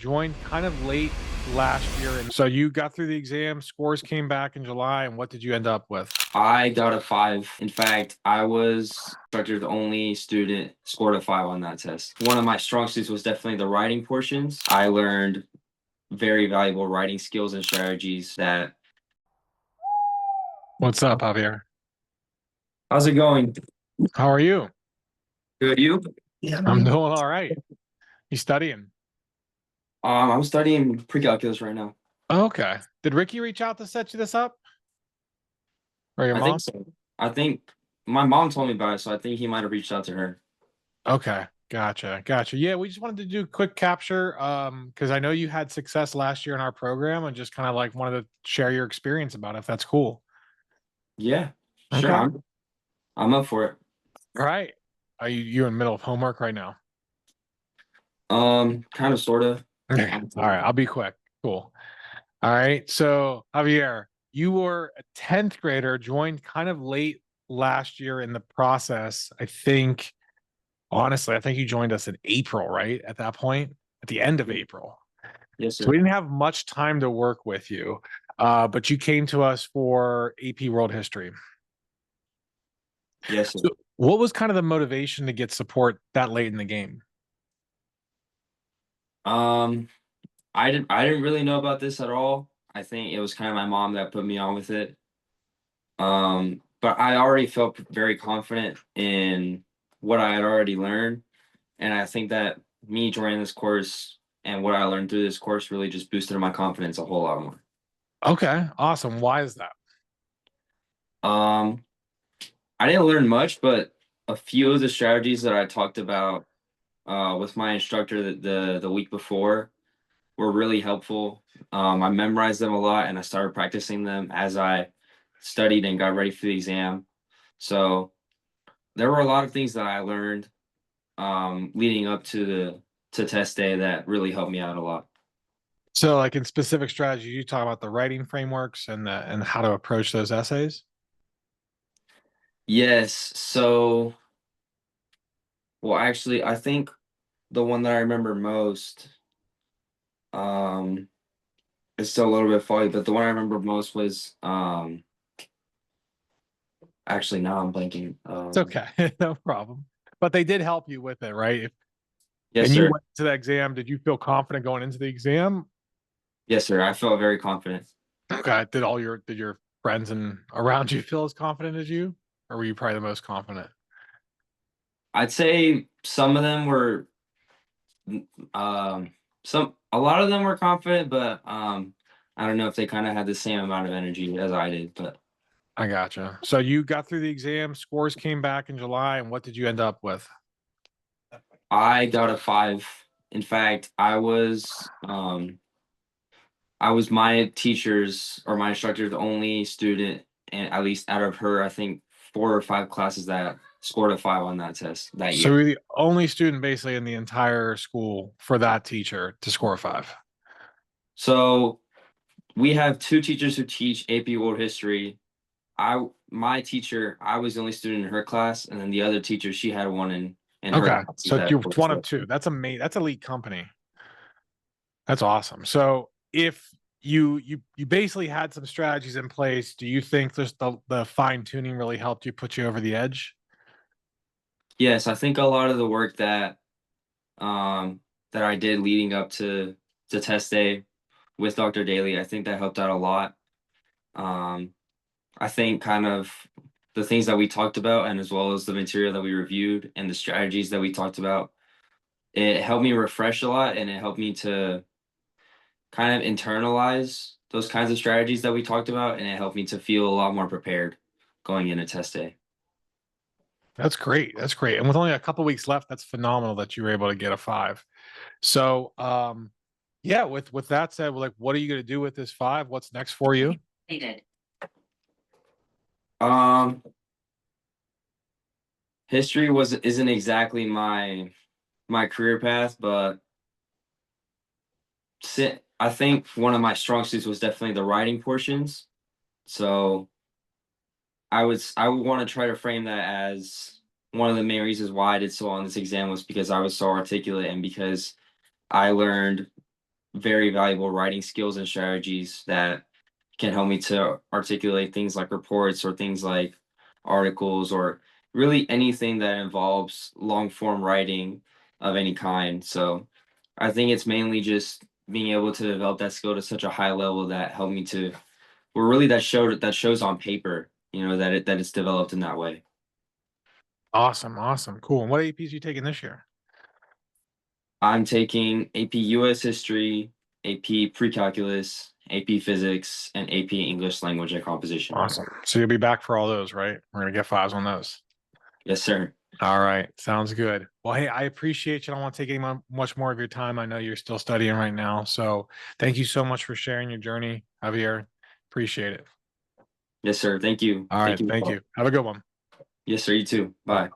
Joined kind of late last year, and so you got through the exam, scores came back in July, and what did you end up with? I got a 5. In fact, I was instructor the only student scored a 5 on that test. One of my strong suits was definitely the writing portions. I learned very valuable writing skills and strategies that What's up, Javier? How's it going? How are you? Good, you? Yeah. I'm doing all right. You studying? I'm studying pre-calculus right now. Okay. Did Ricky reach out to set you this up? Or your I think mom? so. I think my mom told me about it, so I think he might have reached out to her. Okay. Gotcha. Yeah, we just wanted to do a quick capture because I know you had success last year in our program and just kind of like wanted to share your experience about it, if that's cool. Yeah, sure. Okay. I'm up for it. All right. Are you in the middle of homework right now? Kind of, sort of. Okay. All right, I'll be quick. Cool. All right. So, Javier, you were a 10th grader, joined kind of late last year in the process. Honestly, I think you joined us in April, right? At that point, at the end of April. Yes, So we sir. didn't have much time to work with you, but you came to us for AP World History. Yes, sir. So, what was kind of the motivation to get support that late in the game? Um, I didn't really know about this at all. I think it was kind of my mom that put me on with it. But I already felt very confident in what I had already learned, and I think that me joining this course and what I learned through this course really just boosted my confidence a whole lot more. Okay, awesome. Why is that? Um, I didn't learn much, but a few of the strategies that I talked about with my instructor the week before were really helpful. I memorized them a lot and I started practicing them as I studied and got ready for the exam. So there were a lot of things that I learned leading up to the test day that really helped me out a lot. So, like in specific strategies, you talk about the writing frameworks and how to approach those essays. Yes. So, well, actually, I think the one that I remember most, um, it's still a little bit foggy, but the one I remember most was, actually, now I'm blanking. It's okay, no problem. But they did help you with it, right? Yes, And you sir. went to the exam. Did you feel confident going into the exam? Yes, sir. I felt very confident. Okay. Did your friends and around you feel as confident as you, or were you probably the most confident? I'd say some of them were, um, a lot of them were confident, but I don't know if they kind of had the same amount of energy as I did. But I gotcha. So you got through the exam, scores came back in July, and what did you end up with? I got a 5. In fact, I was my teacher's or my instructor's only student, and at least out of her, I think 4 or 5 classes that scored a 5 on that test that So year. you're the only student basically in the entire school for that teacher to score a 5. So we have 2 teachers who teach AP World History. My teacher, I was the only student in her class, and then the other teacher, she had one in her Okay. class So that you're was one of two. That's amazing. That's elite company. That's awesome. So if you basically had some strategies in place, do you think just the fine tuning really helped you put you over the edge? Yes, I think a lot of the work um that I did leading up to test day with Dr. Daly, I think that helped out a lot. Um, I think kind of the things that we talked about and as well as the material that we reviewed and the strategies that we talked about, it helped me refresh a lot and it helped me to kind of internalize those kinds of strategies that we talked about and it helped me to feel a lot more prepared going into test day. That's great. That's great. And with only a couple weeks left, that's phenomenal that you were able to get a 5. So yeah, with that said, like what are you going to do with this 5? What's next for you? Um, history was isn't exactly my career path, but I think one of my strong suits was definitely the writing portions. So I would want to try to frame that as one of the main reasons why I did so well on this exam was because I was so articulate and because I learned very valuable writing skills and strategies that can help me to articulate things like reports or things like articles or really anything that involves long form writing of any kind. So I think it's mainly just being able to develop that skill to such a high level that helped me to, or really that shows on paper, that it's developed in that way. Awesome, awesome, cool. And what APs you taking this year? I'm taking AP US History, AP Pre-Calculus, AP Physics, and AP English Language and Composition. Awesome. So you'll be back for all those, right? We're gonna get fives on those. Yes, sir. All right, sounds good. Well, hey, I appreciate you. I don't want to take any much more of your time. I know you're still studying right now, so thank you so much for sharing your journey, Javier. Appreciate it. Yes, sir. Thank you. All Thank right, you. thank you. Have a good one. Yes, sir. You too. Bye.